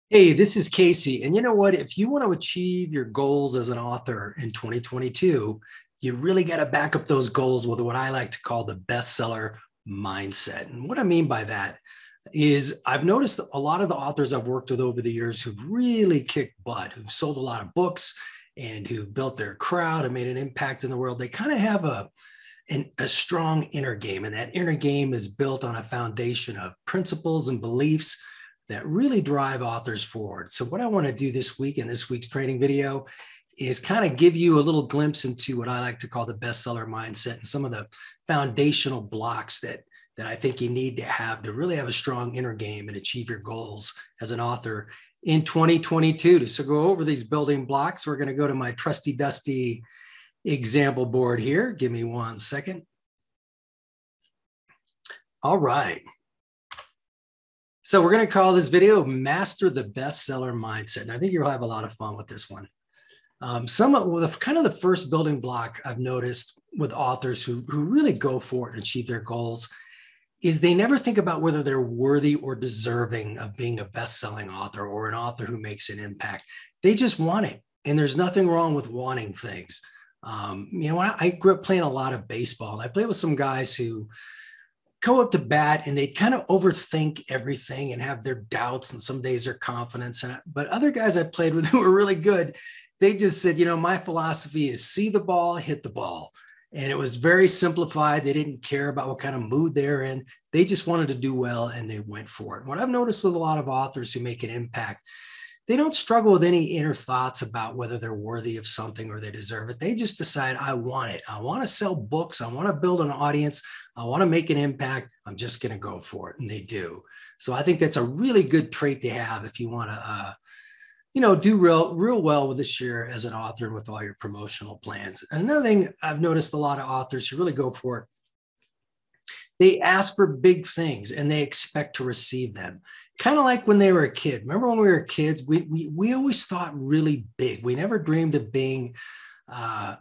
Hey, this is Casey. And you know what? If you want to achieve your goals as an author in 2022, you really got to back up those goals with what I like to call the bestseller mindset. And what I mean by that is I've noticed a lot of the authors I've worked with over the years who've really kicked butt, who've sold a lot of books and who've built their crowd and made an impact in the world. They kind of have a strong inner game. And that inner game is built on a foundation of principles and beliefs that really drive authors forward. So, what I want to do this week in this week's training video is kind of give you a little glimpse into what I like to call the bestseller mindset and some of the foundational blocks that I think you need to really have a strong inner game and achieve your goals as an author in 2022. So go over these building blocks. We're going to go to my trusty dusty example board here. Give me 1 second. All right. So we're going to call this video Master the Bestseller Mindset. And I think you'll have a lot of fun with this one. Some of the kind of the first building block I've noticed with authors who really go for it and achieve their goals is they never think about whether they're worthy or deserving of being a best-selling author or an author who makes an impact. They just want it. And there's nothing wrong with wanting things. I grew up playing a lot of baseball, and I played with some guys who go up to bat and they kind of overthink everything and have their doubts and some days their confidence. But other guys I played with who were really good, they just said, my philosophy is see the ball, hit the ball. And it was very simplified. They didn't care about what kind of mood they're in. They just wanted to do well and they went for it. What I've noticed with a lot of authors who make an impact, they don't struggle with any inner thoughts about whether they're worthy of something or they deserve it. They just decide, I want it. I want to sell books. I want to build an audience. I want to make an impact. I'm just going to go for it. And they do. So I think that's a really good trait to have if you want to, do real well with this year as an author and with all your promotional plans. Another thing I've noticed a lot of authors who really go for it, they ask for big things and they expect to receive them. Kind of like when they were a kid. Remember when we were kids, we always thought really big. We never dreamed of being an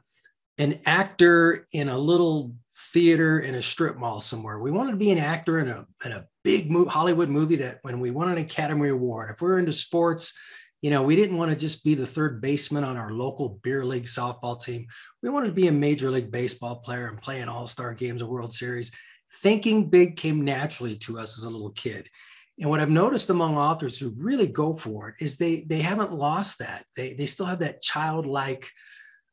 actor in a little theater in a strip mall somewhere. We wanted to be an actor in a big Hollywood movie that when we won an Academy Award. If we were into sports, we didn't want to just be the third baseman on our local beer league softball team. We wanted to be a Major League Baseball player and play in all-star games or World Series. Thinking big came naturally to us as a little kid. And what I've noticed among authors who really go for it is they haven't lost that. They still have that childlike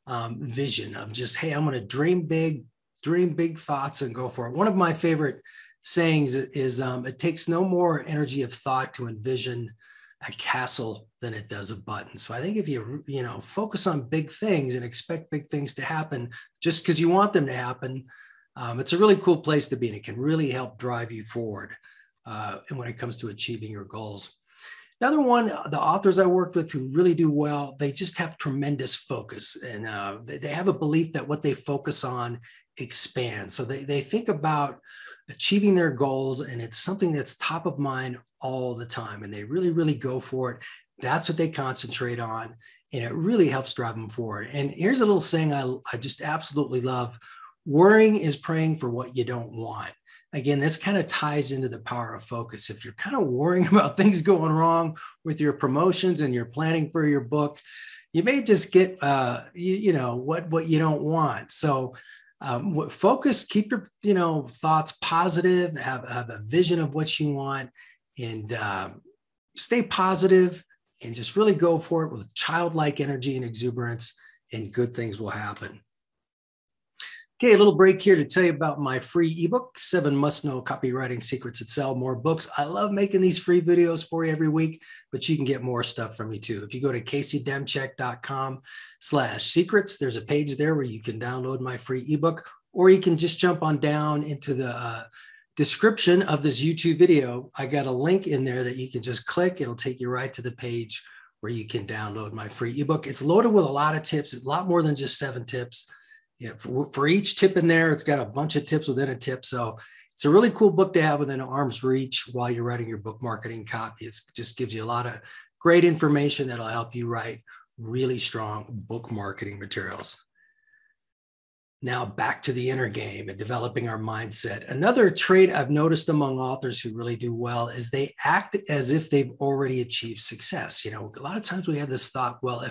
vision of just, hey, I'm going to dream big thoughts and go for it. One of my favorite sayings is it takes no more energy of thought to envision a castle than it does a button. So I think if you focus on big things and expect big things to happen just because you want them to happen, it's a really cool place to be, and it can really help drive you forward. And when it comes to achieving your goals. Another one, the authors I worked with who really do well, they just have tremendous focus, and they have a belief that what they focus on expands. So they think about achieving their goals, and it's something that's top of mind all the time, and they really go for it. That's what they concentrate on, and it really helps drive them forward. And here's a little saying I just absolutely love. Worrying is praying for what you don't want. Again, this kind of ties into the power of focus. If you're kind of worrying about things going wrong with your promotions and you're planning for your book, you may just get, what you don't want. So focus, keep your, thoughts positive, have a vision of what you want, and stay positive and just really go for it with childlike energy and exuberance, and good things will happen. Okay, a little break here to tell you about my free ebook, 7 Must-Know Copywriting Secrets That Sell More Books. I love making these free videos for you every week, but you can get more stuff from me too. If you go to caseydemchek.com/secrets, there's a page there where you can download my free ebook, or you can just jump on down into the description of this YouTube video. I got a link in there that you can just click. It'll take you right to the page where you can download my free ebook. It's loaded with a lot of tips, a lot more than just 7 tips. Yeah, for each tip in there, it's got a bunch of tips within a tip. So it's a really cool book to have within arm's reach while you're writing your book marketing copy. It just gives you a lot of great information that'll help you write really strong book marketing materials. Now back to the inner game and developing our mindset. Another trait I've noticed among authors who really do well is they act as if they've already achieved success. You know, a lot of times we have this thought, well,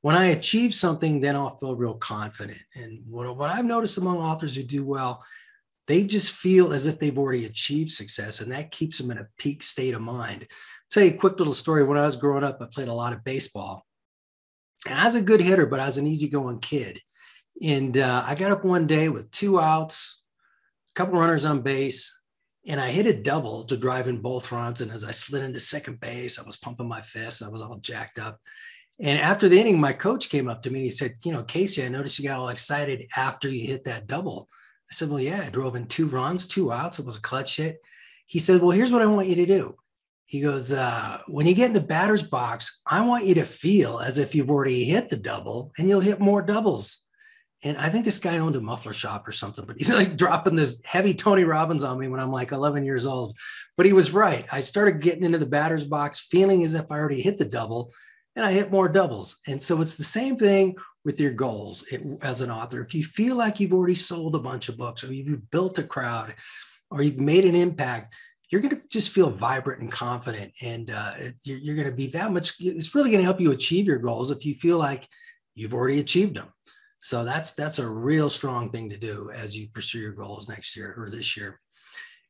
when I achieve something, then I'll feel real confident. And what I've noticed among authors who do well, they just feel as if they've already achieved success, and that keeps them in a peak state of mind. I'll tell you a quick little story. When I was growing up, I played a lot of baseball. And I was a good hitter, but I was an easygoing kid. And I got up one day with 2 outs, a couple runners on base, and I hit a double to drive in both runs. And as I slid into second base, I was pumping my fist. I was all jacked up. And after the inning, my coach came up to me and he said, you know, Casey, I noticed you got all excited after you hit that double. I said, well, yeah, I drove in 2 runs, 2 outs. It was a clutch hit. He said, well, here's what I want you to do. He goes, when you get in the batter's box, I want you to feel as if you've already hit the double and you'll hit more doubles. And I think this guy owned a muffler shop or something, but he's like dropping this heavy Tony Robbins on me when I'm like 11 years old. But he was right. I started getting into the batter's box, feeling as if I already hit the double, and I hit more doubles. And so it's the same thing with your goals as an author. If you feel like you've already sold a bunch of books, or you've built a crowd, or you've made an impact, you're going to just feel vibrant and confident. And you're going to be that much. It's really going to help you achieve your goals if you feel like you've already achieved them. So that's a real strong thing to do as you pursue your goals next year or this year.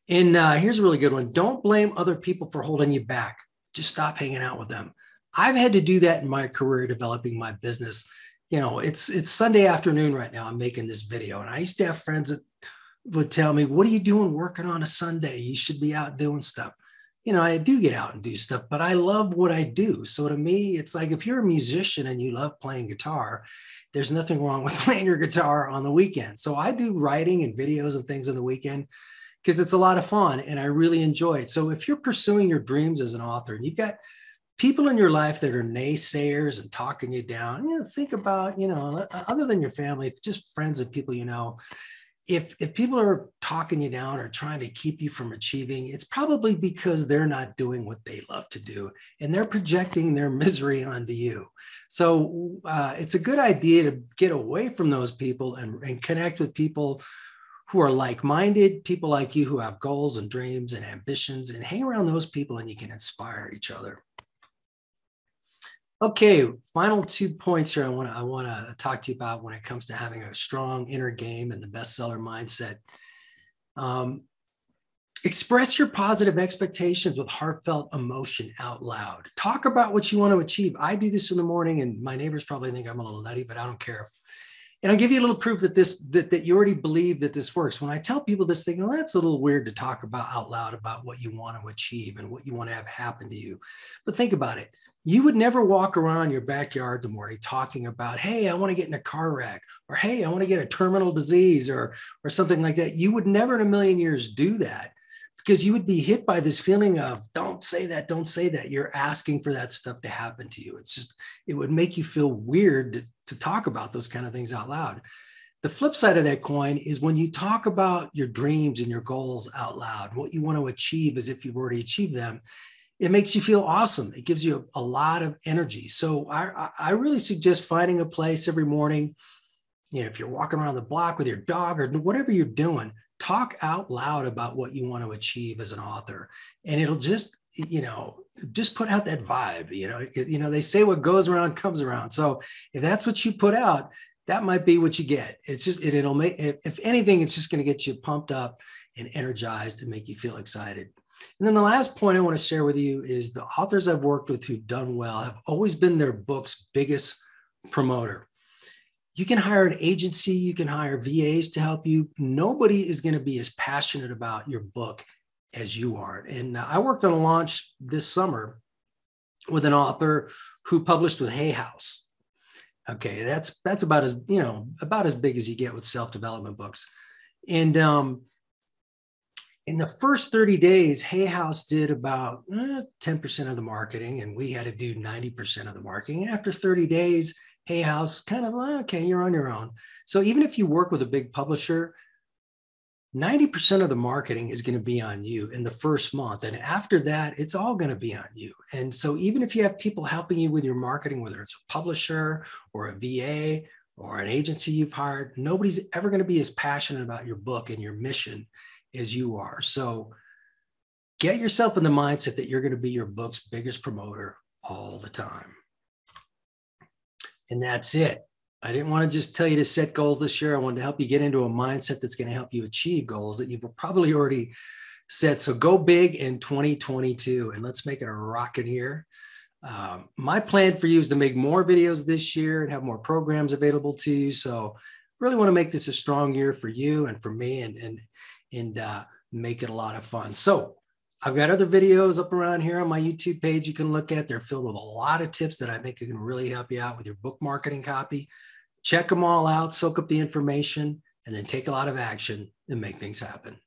And here's a really good one. Don't blame other people for holding you back. Just stop hanging out with them. I've had to do that in my career developing my business. You know, it's Sunday afternoon right now. I'm making this video. And I used to have friends that would tell me, what are you doing working on a Sunday? You should be out doing stuff. You know, I do get out and do stuff, but I love what I do. So to me, it's like if you're a musician and you love playing guitar, there's nothing wrong with playing your guitar on the weekend. So I do writing and videos and things on the weekend because it's a lot of fun and I really enjoy it. So if you're pursuing your dreams as an author and you've got people in your life that are naysayers and talking you down, you know, think about, you know, other than your family, just friends and people, you know, if people are talking you down or trying to keep you from achieving, it's probably because they're not doing what they love to do and they're projecting their misery onto you. So it's a good idea to get away from those people and connect with people who are like-minded, people like you who have goals and dreams and ambitions, and hang around those people and you can inspire each other. Okay, final 2 points here I want to talk to you about when it comes to having a strong inner game and the bestseller mindset. Express your positive expectations with heartfelt emotion out loud. Talk about what you want to achieve. I do this in the morning, and my neighbors probably think I'm a little nutty, but I don't care. And I'll give you a little proof that that you already believe that this works. When I tell people this thing, well, that's a little weird to talk about out loud about what you want to achieve and what you want to have happen to you. But think about it. You would never walk around your backyard in the morning talking about, hey, I want to get in a car wreck, or hey, I want to get a terminal disease or something like that. You would never in a million years do that because you would be hit by this feeling of don't say that, don't say that. You're asking for that stuff to happen to you. It's just, it would make you feel weird to talk about those kind of things out loud. The flip side of that coin is when you talk about your dreams and your goals out loud, what you want to achieve as if you've already achieved them, it makes you feel awesome. It gives you a lot of energy. So I really suggest finding a place every morning. You know, if you're walking around the block with your dog or whatever you're doing, talk out loud about what you want to achieve as an author. And it'll just, you know, just put out that vibe, you know, they say what goes around comes around. So if that's what you put out, that might be what you get. It's just, it'll make, if anything, it's just going to get you pumped up and energized and make you feel excited. And then the last point I want to share with you is the authors I've worked with who've done well have always been their book's biggest promoter. You can hire an agency, you can hire VAs to help you. Nobody is going to be as passionate about your book as you are. And I worked on a launch this summer with an author who published with Hay House. Okay, that's about as, you know, about as big as you get with self-development books. And in the first 30 days, Hay House did about 10% of the marketing, and we had to do 90% of the marketing. After 30 days, Hay House kind of, okay, you're on your own. So even if you work with a big publisher, 90% of the marketing is going to be on you in the first month. And after that, it's all going to be on you. And so even if you have people helping you with your marketing, whether it's a publisher or a VA or an agency you've hired, nobody's ever going to be as passionate about your book and your mission as you are. So get yourself in the mindset that you're going to be your book's biggest promoter all the time. And that's it. I didn't want to just tell you to set goals this year. I wanted to help you get into a mindset that's going to help you achieve goals that you've probably already set. So go big in 2022 and let's make it a rocking year. My plan for you is to make more videos this year and have more programs available to you. So really want to make this a strong year for you and for me and make it a lot of fun. So I've got other videos up around here on my YouTube page you can look at. They're filled with a lot of tips that I think can really help you out with your book marketing copy. Check them all out, soak up the information, and then take a lot of action and make things happen.